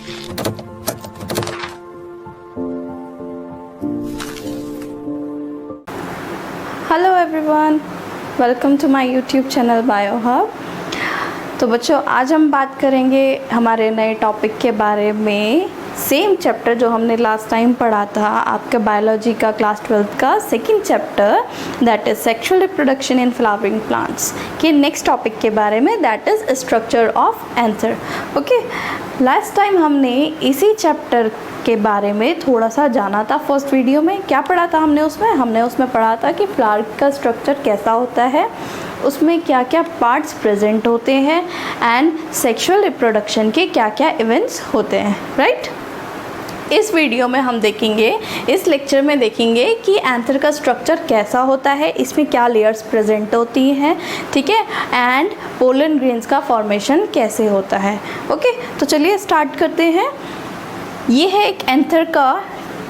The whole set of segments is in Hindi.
Hello everyone, welcome to my YouTube channel bio hub. तो बच्चों, आज हम बात करेंगे हमारे नए टॉपिक के बारे में। सेम चैप्टर जो हमने लास्ट टाइम पढ़ा था आपके बायोलॉजी का क्लास 12th का second chapter, that is sexual reproduction in flowering plants के नेक्स्ट टॉपिक के बारे में, that is structure of anther. Okay, last time हमने इसी चैप्टर के बारे में थोड़ा सा जाना था। फर्स्ट वीडियो में क्या पढ़ा था हमने उसमें पढ़ा था कि फ्लावर का स्ट्रक्चर कैसा होता है, उसमें क्या क्या पार्ट्स प्रेजेंट होते हैं एंड सेक्सुअल रिप्रोडक्शन के क्या क्या इवेंट्स होते हैं, राइट। इस वीडियो में हम देखेंगे, इस लेक्चर में देखेंगे कि एंथर का स्ट्रक्चर कैसा होता है, इसमें क्या लेयर्स प्रेजेंट होती हैं, ठीक है, एंड पोलन ग्रेन्स का फॉर्मेशन कैसे होता है। ओके, तो चलिए स्टार्ट करते हैं। ये है एक एंथर का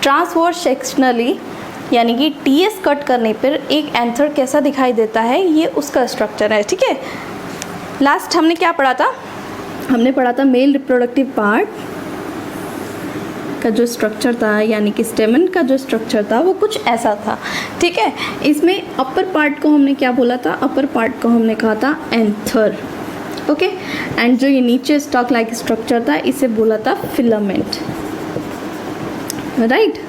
ट्रांसवर्स सेक्शनली, यानी कि टीएस कट करने पर एक एंथर कैसा दिखाई देता है, ये उसका स्ट्रक्चर है, ठीक है। लास्ट हमने क्या पढ़ा था? हमने पढ़ा था मेल रिप्रोडक्टिव पार्ट का जो स्ट्रक्चर था, यानी कि स्टेमन का जो स्ट्रक्चर था वो कुछ ऐसा था, ठीक है। इसमें अपर पार्ट को हमने क्या बोला था? अपर पार्ट को हमने कहा था एंथर, ओके। एंड जो ये नीचे स्टॉक लाइक स्ट्रक्चर था, इसे बोला था फिलामेंट, राइट।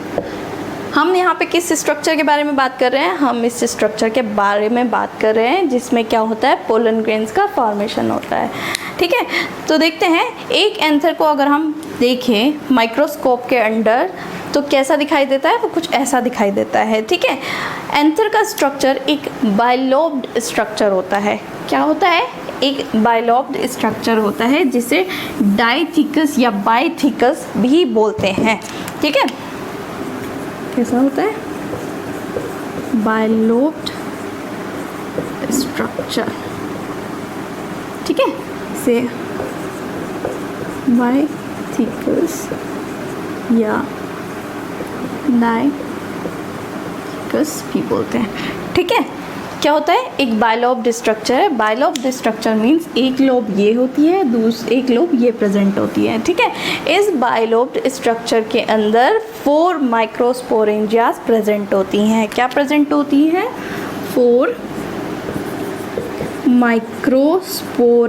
हम यहाँ पे किस स्ट्रक्चर के बारे में बात कर रहे हैं? हम इस स्ट्रक्चर के बारे में बात कर रहे हैं जिसमें क्या होता है, पोलन ग्रेन्स का फॉर्मेशन होता है, ठीक है। तो देखते हैं, एक एंथर को अगर हम देखें माइक्रोस्कोप के अंडर तो कैसा दिखाई देता है, वो कुछ ऐसा दिखाई देता है, ठीक है। एंथर का स्ट्रक्चर एक बाइलोब्ड स्ट्रक्चर होता है। क्या होता है? एक बाइलोब्ड स्ट्रक्चर होता है जिसे डाइथिकस या बाइथिकस भी बोलते हैं, ठीक है। कैसा होता है? बाइलोब्ड स्ट्रक्चर, ठीक है, से बाइथिकस या डाइथिकस भी बोलते हैं, ठीक है। क्या होता है? एक बाइलोब्ड स्ट्रक्चर है। बाइलोब्ड स्ट्रक्चर मीन्स एक लोब ये होती है, एक लोब ये प्रेजेंट होती है, ठीक है। इस बाइलोब्ड स्ट्रक्चर के अंदर 4 माइक्रोस्पोरेंजियास प्रेजेंट होती हैं। क्या प्रेजेंट होती हैं? 4 माइक्रोस्पोरेंजिया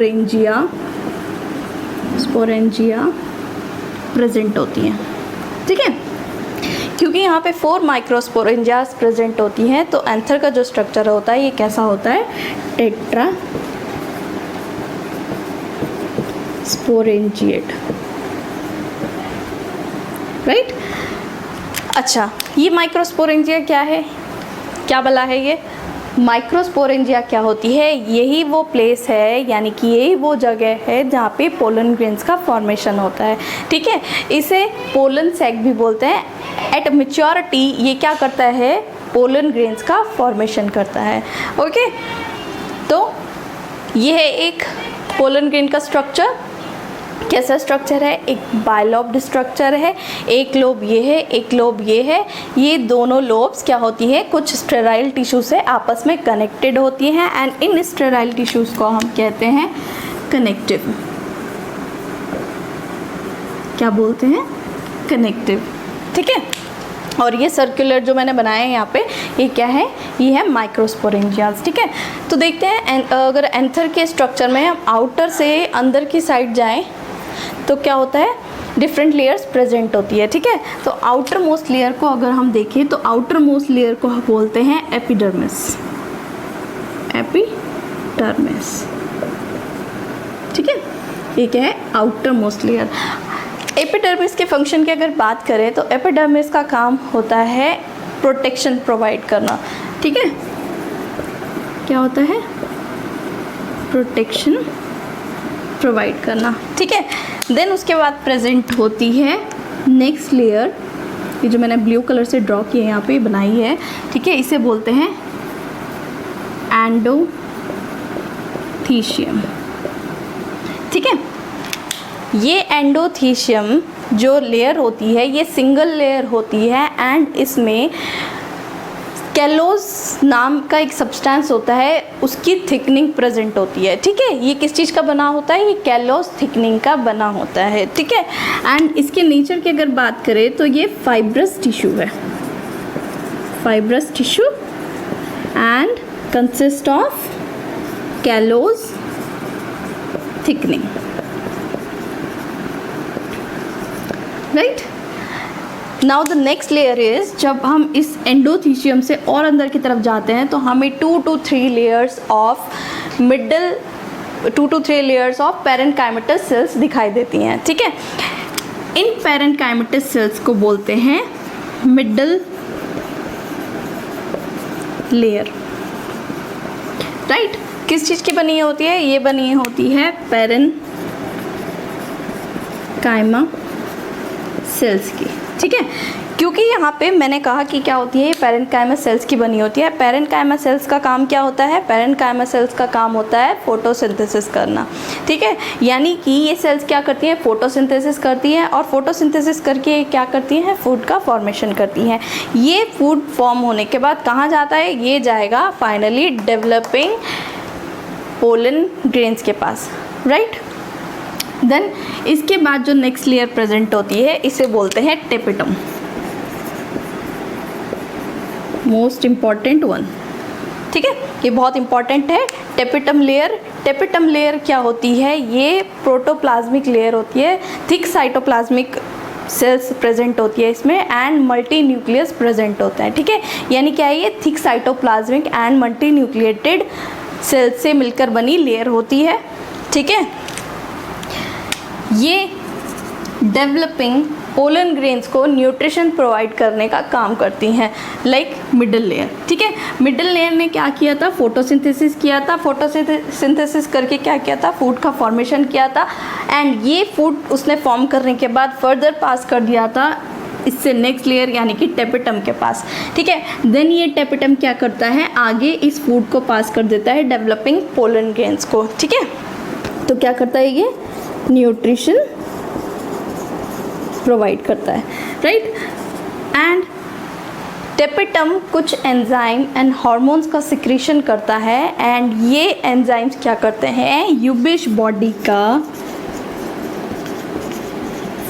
प्रेजेंट होती हैं, ठीक है। क्योंकि यहाँ पे 4 माइक्रोस्पोरेंजियास प्रेजेंट होती हैं, तो एंथर का जो स्ट्रक्चर होता है ये कैसा होता है? Tetra sporangiate, right. अच्छा, ये माइक्रोस्पोरेंजिया क्या है? क्या भला है ये? माइक्रोस्पोरेंजिया क्या होती है? यही वो प्लेस है, यानी कि यही वो जगह है जहाँ पे पोलन ग्रेन्स का फॉर्मेशन होता है, ठीक है। इसे पोलन सैक भी बोलते हैं। एट मैच्योरिटी ये क्या करता है? पोलन ग्रेन्स का फॉर्मेशन करता है, ओके। तो ये है एक पोलन ग्रेन का स्ट्रक्चर। कैसा स्ट्रक्चर है? एक बाइलोब्ड स्ट्रक्चर है। एक लोब ये है, एक लोब ये है। ये दोनों लोब्स क्या होती है? कुछ स्टेराइल टिश्यू से आपस में कनेक्टेड होती हैं, एंड इन स्टेराइल टिश्यूज़ को हम कहते हैं कनेक्टिव। क्या बोलते हैं? कनेक्टिव, ठीक है। और ये सर्कुलर जो मैंने बनाया है यहाँ पे, ये क्या है? ये है माइक्रोस्पोरेंजियास, ठीक है। तो देखते हैं, अगर एंथर के स्ट्रक्चर में हम आउटर से अंदर की साइड जाएं तो क्या होता है? डिफरेंट लेयर्स प्रेजेंट होती है, ठीक है। तो आउटर मोस्ट लेयर को अगर हम देखें तो आउटर मोस्ट लेयर को हम बोलते हैं एपिडर्मिस, ठीक है। ये क्या है? Outer most layer. एपिडर्मिस के फंक्शन की अगर बात करें तो एपिडर्मिस का काम होता है प्रोटेक्शन प्रोवाइड करना, ठीक है। क्या होता है? प्रोटेक्शन प्रोवाइड करना, ठीक है। देन उसके बाद प्रेजेंट होती है नेक्स्ट लेयर, ये जो मैंने ब्लू कलर से ड्रॉ किया यहाँ पे बनाई है, ठीक है। इसे बोलते हैं एंडोथीशियम, ठीक है। ये एंडोथीशियम जो लेयर होती है ये सिंगल लेयर होती है, एंड इसमें कैलोस नाम का एक सब्सटेंस होता है, उसकी थिकनिंग प्रेजेंट होती है, ठीक है। ये किस चीज़ का बना होता है? ये कैलोस थिकनिंग का बना होता है, ठीक है। एंड इसके नेचर की अगर बात करें तो ये फाइब्रस टिश्यू है, fibrous tissue and consist of callose thickening, right. Now the next layer is, जब हम इस एंडोथीशियम से और अंदर की तरफ जाते हैं तो हमें 2 to 3 layers of middle 2 to 3 layers of parenchymatous sales दिखाई देती हैं, ठीक है। इन पैरेन्काइमेटस सेल्स को बोलते हैं मिडल लेयर, राइट। किस चीज़ की बनी होती है? ये बनी होती है पैरेन्काइमा सेल्स की, ठीक है। क्योंकि यहाँ पे मैंने कहा कि क्या होती है, ये पैरेन्काइमा सेल्स की बनी होती है। पैरेन्काइमा सेल्स का काम क्या होता है? पैरेन्काइमा सेल्स का काम होता है फोटोसिंथेसिस करना, ठीक है। यानी कि ये सेल्स क्या करती हैं? फोटोसिंथेसिस करती हैं, और फोटोसिंथेसिस करके क्या करती हैं? फूड का फॉर्मेशन करती हैं। ये फूड फॉर्म होने के बाद कहाँ जाता है? ये जाएगा फाइनली डेवलपिंग पोलन ग्रेन्स के पास, राइट। देन इसके बाद जो नेक्स्ट लेयर प्रेजेंट होती है इसे बोलते हैं टेपिटम, मोस्ट इम्पॉर्टेंट वन, ठीक है। ये बहुत इंपॉर्टेंट है टेपिटम लेयर। टेपिटम लेयर क्या होती है? ये प्रोटोप्लाज्मिक लेयर होती है, थिक साइटोप्लाज्मिक सेल्स प्रेजेंट होती है इसमें, एंड मल्टी न्यूक्लियस प्रेजेंट होता है, ठीक है। यानी क्या है? ये thick cytoplasmic and multi nucleated cells से मिलकर बनी लेयर होती है, ठीक है। ये डेवलपिंग पोलन ग्रेन्स को न्यूट्रिशन प्रोवाइड करने का काम करती हैं, लाइक मिडल लेयर, ठीक है। मिडल लेयर ने क्या किया था? फोटोसिंथेसिस किया था। फोटोसिंथेसिस करके क्या किया था? फूड का फॉर्मेशन किया था, एंड ये फूड उसने फॉर्म करने के बाद फर्दर पास कर दिया था इससे नेक्स्ट लेयर यानी कि टेपिटम के पास, ठीक है। देन ये टेपिटम क्या करता है? आगे इस फूड को पास कर देता है डेवलपिंग पोलन ग्रेन्स को, ठीक है। तो क्या करता है? ये न्यूट्रिशन प्रोवाइड करता है, राइट। एंड टेपिटम कुछ एंजाइम एंड हार्मोन्स का सिक्रीशन करता है, एंड ये एंजाइम्स क्या करते हैं? यूबिश बॉडी का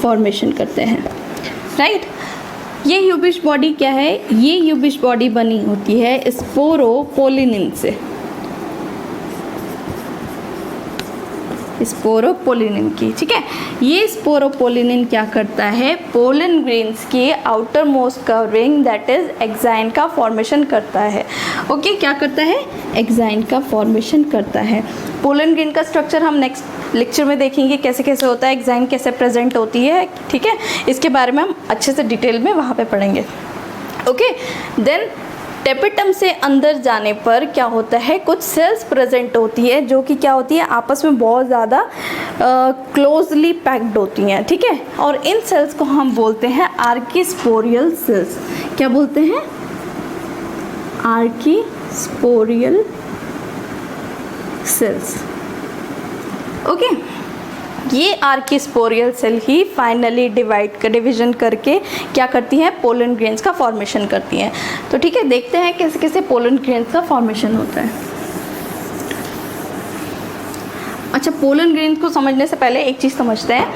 फॉर्मेशन करते हैं, राइट। ये यूबिश बॉडी क्या है? ये यूबिश बॉडी बनी होती है स्पोरोपोलिनिन से, स्पोरोपोलिनिन की, ठीक है। ये स्पोरोपोलिनिन क्या करता है? पोलन ग्रेन्स के outer most covering that is exine का फॉर्मेशन करता है, ओके। क्या करता है? एक्साइन का फॉर्मेशन करता है। पोलन ग्रेन का स्ट्रक्चर हम नेक्स्ट लेक्चर में देखेंगे कैसे कैसे होता है, एक्साइन कैसे प्रेजेंट होती है, ठीक है। इसके बारे में हम अच्छे से डिटेल में वहाँ पे पढ़ेंगे, ओके। देन टेपिटम से अंदर जाने पर क्या होता है? कुछ सेल्स प्रेजेंट होती है जो कि क्या होती है? आपस में बहुत ज़्यादा क्लोजली पैक्ड होती हैं, ठीक है। और इन सेल्स को हम बोलते हैं आर्कीस्पोरियल सेल्स। क्या बोलते हैं? आर्कीस्पोरियल सेल्स, ओके। ये आर्कीस्पोरियल सेल ही फाइनली डिवीजन करके क्या करती हैं? पोलन ग्रेन्स का फॉर्मेशन करती हैं। तो ठीक है, देखते हैं कैसे कैसे पोलन ग्रेन्स का फॉर्मेशन होता है। अच्छा, पोलन ग्रेन्स को समझने से पहले एक चीज़ समझते हैं।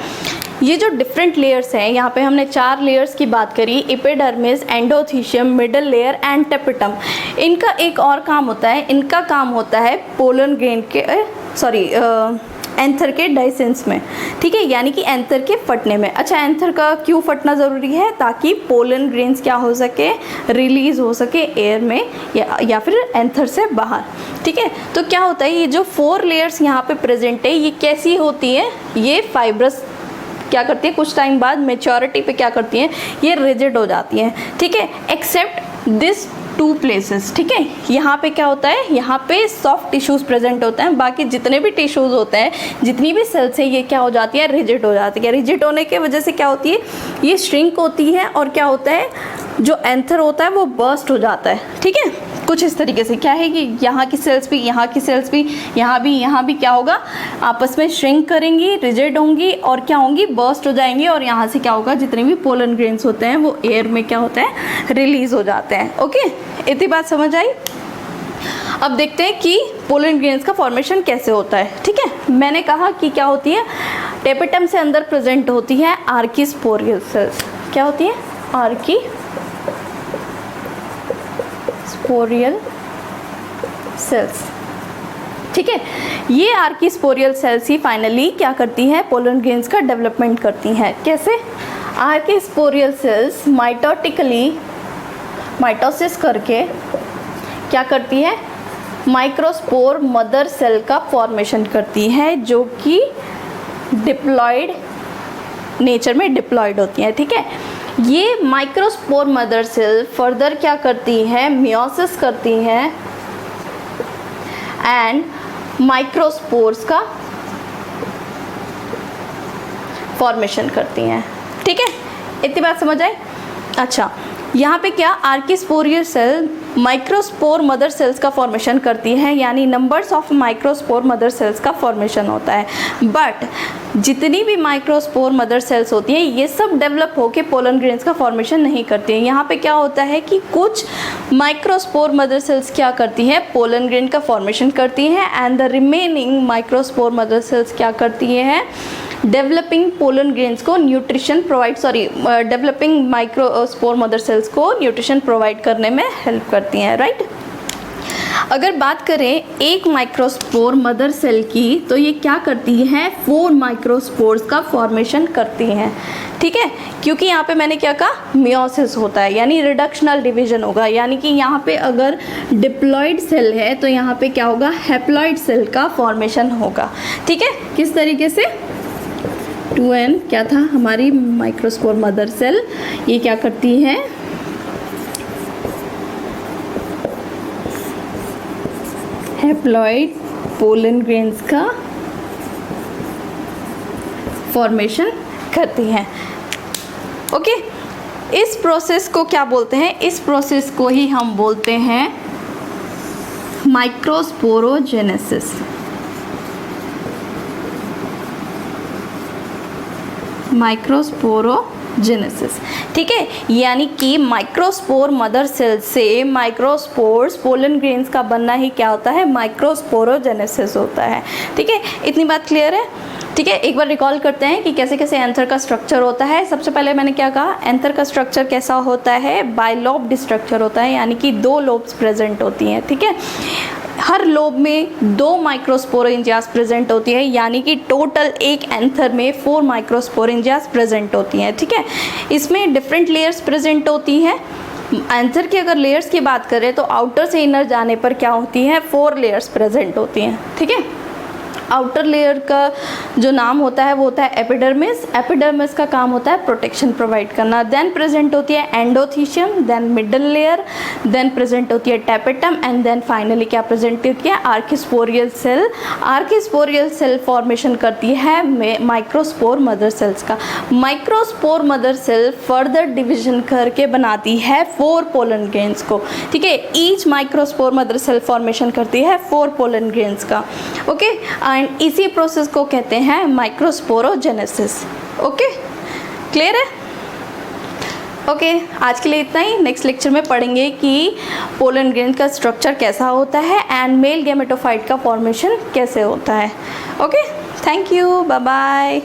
ये जो डिफरेंट लेयर्स हैं, यहाँ पे हमने 4 लेयर्स की बात करी, epidermis, endothecium, middle layer and tapetum. इनका एक और काम होता है, इनका काम होता है पोलन ग्रेन के एंथर के डाइसेंस में, ठीक है, यानी कि एंथर के फटने में। अच्छा, एंथर का क्यों फटना ज़रूरी है? ताकि पोलन ग्रेन्स क्या हो सके? रिलीज हो सके एयर में या फिर एंथर से बाहर, ठीक है। तो क्या होता है, ये जो 4 लेयर्स यहाँ पे प्रेजेंट है, ये कैसी होती है? ये फाइब्रस क्या करती है? कुछ टाइम बाद मेच्योरिटी पे क्या करती हैं? ये रिजिड हो जाती हैं, ठीक है, एक्सेप्ट दिस 2 प्लेसेस, ठीक है। यहाँ पे क्या होता है? यहाँ पे सॉफ्ट टिश्यूज़ प्रेजेंट होते हैं, बाकी जितने भी टिश्यूज़ होते हैं, जितनी भी सेल्स है, ये क्या हो जाती है? रिजिड हो जाती है। रिजिड होने की वजह से क्या होती है? ये श्रिंक होती है, और क्या होता है? जो एंथर होता है वो बर्स्ट हो जाता है, ठीक है। कुछ इस तरीके से क्या है कि यहाँ की सेल्स भी, यहाँ की सेल्स भी, यहाँ भी क्या होगा, आपस में श्रिंक करेंगी, रिजिड होंगी और क्या होंगी, बर्स्ट हो जाएंगी और यहाँ से क्या होगा, जितने भी पोलन ग्रेन्स होते हैं वो एयर में क्या होते हैं, रिलीज हो जाते हैं। ओके, इतनी बात समझ आई। अब देखते हैं कि पोलन ग्रेन्स का फॉर्मेशन कैसे होता है। ठीक है, मैंने कहा कि क्या होती है, टेपेटम से अंदर प्रेजेंट होती है आर्कीस्पोरियल सेल्स। क्या होती है, आर्कीस्पोरियल सेल्स। ठीक है, ये आर्कीस्पोरियल सेल्स ही फाइनली क्या करती हैं, पोलन ग्रेन्स का डेवलपमेंट करती हैं। कैसे, आर्कीस्पोरियल सेल्स माइटोटिकली माइटोसिस करके क्या करती है, माइक्रोस्पोर मदर सेल का फॉर्मेशन करती है, जो कि डिप्लॉयड नेचर में डिप्लॉयड होती है। ठीक है, ये माइक्रोस्पोर मदर सेल फर्दर क्या करती है, मियोसिस करती हैं एंड माइक्रोस्पोर्स का फॉर्मेशन करती हैं। ठीक है, इतनी बात समझ आई। अच्छा, यहाँ पे क्या, आर्कीस्पोरियल सेल माइक्रोस्पोर मदर सेल्स का फॉर्मेशन करती है, यानी numbers of microspore mother cells का फॉर्मेशन होता है। बट जितनी भी माइक्रोस्पोर मदर सेल्स होती हैं ये सब डेवलप होके पोलन ग्रेन्स का फॉर्मेशन नहीं करती हैं। यहाँ पे क्या होता है कि कुछ माइक्रोस्पोर मदर सेल्स क्या करती हैं, पोलन ग्रेन का फॉर्मेशन करती हैं and the remaining microspore mother sales क्या करती हैं, डेवलपिंग पोलन ग्रेन्स को nutrition provide developing microspore mother sales को न्यूट्रिशन प्रोवाइड करने में हेल्प करती हैं। राइट, अगर बात करें एक माइक्रोस्पोर मदर सेल की, तो ये क्या करती है, 4 माइक्रोस्पोर्स का फॉर्मेशन करती हैं। ठीक है, क्योंकि यहाँ पे मैंने क्या कहा, मियोसिस होता है, यानी रिडक्शनल डिवीजन होगा, यानी कि यहाँ पे अगर डिप्लॉयड सेल है तो यहाँ पे क्या होगा, हैप्लॉयड सेल का फॉर्मेशन होगा। ठीक है, किस तरीके से, 2n क्या था, हमारी माइक्रोस्पोर मदर सेल, ये क्या करती है, हैप्लॉयड पोलन ग्रेन्स का फॉर्मेशन करती हैं। ओके, इस प्रोसेस को क्या बोलते हैं, इस प्रोसेस को ही हम बोलते हैं माइक्रोस्पोरोजेनेसिस। माइक्रोस्पोरोजेनेसिस। ठीक है, यानी कि माइक्रोस्पोर मदर सेल से माइक्रोस्पोर्स पोलन ग्रेन्स का बनना ही क्या होता है, माइक्रोस्पोरोजेनेसिस होता है। ठीक है, इतनी बात क्लियर है। ठीक है, एक बार रिकॉल करते हैं कि कैसे कैसे एंथर का स्ट्रक्चर होता है। सबसे पहले मैंने क्या कहा, एंथर का स्ट्रक्चर कैसा होता है, बाइलोब्ड स्ट्रक्चर होता है, यानी कि 2 लोब्स प्रेजेंट होती हैं। ठीक है, हर लोब में 2 माइक्रोस्पोरेंजियास प्रेजेंट होती है, यानी कि टोटल एक एंथर में 4 माइक्रोस्पोरेंजियास प्रेजेंट होती हैं। ठीक है, इसमें डिफरेंट लेयर्स प्रेजेंट होती हैं। एंथर की अगर लेयर्स की बात करें तो आउटर से इनर जाने पर क्या होती हैं, 4 लेयर्स प्रेजेंट होती हैं। ठीक है, आउटर लेयर का जो नाम होता है वो होता है एपिडर्मिस। एपिडर्मिस का काम होता है प्रोटेक्शन प्रोवाइड करना। देन प्रेजेंट होती है endothecium, then middle layer, then present होती है टेपेटम एंड देन फाइनली क्या प्रेजेंट होती है, archesporial cell. Archesporial cell formation करती है माइक्रोस्पोर मदर सेल्स का। Microspore mother cell further division करके बनाती है 4 पोलन ग्रेन्स को। ठीक है, each microspore mother cell formation करती है 4 पोलन ग्रेन्स का। ओके, एंड इसी प्रोसेस को कहते हैं माइक्रोस्पोरोजेनेसिस। ओके, क्लियर है। ओके, आज के लिए इतना ही। नेक्स्ट लेक्चर में पढ़ेंगे कि पोलन ग्रेन का स्ट्रक्चर कैसा होता है एंड मेल गैमेटोफाइट का फॉर्मेशन कैसे होता है। Okay, thank you, bye bye.